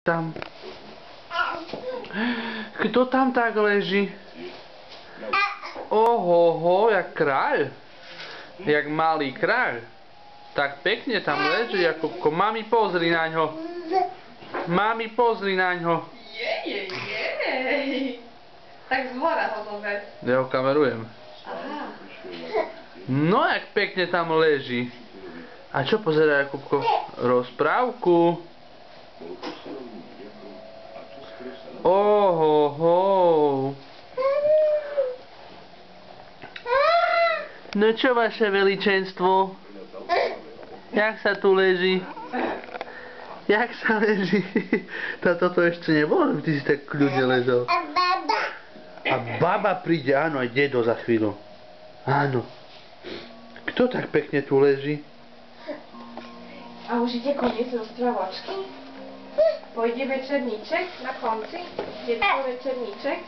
Tam. Kto tam tak leží? Ohoho, jak kráľ. Jak malý kráľ. Tak pekne tam leží, Jakubko. Mami, pozri naňho. Mami, pozri naňho. Jej. Tak zhora ho zober. Ja ho kamerujem. Aha. No, jak pekne tam leží. A čo pozerá Jakubko? Rozprávku. Ohoho. No čo, vaše veličenstvo? Jak sa tu leží? Jak sa leží? Toto ešte nebolo, ty si tak kľudne ležal. A baba príde, áno, aj dedo za chvíľu. Áno. Kto tak pekne tu leží? A už ide koniec rozprávačky? Pôjde večerníček na konci? Detko večerníček?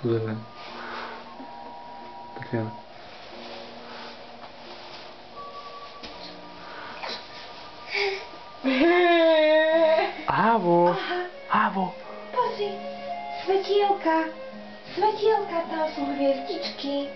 Pozerám. Tatiana. Avo. Avo. Pozri, svetielka. Svetielka, tam sú hviezdičky.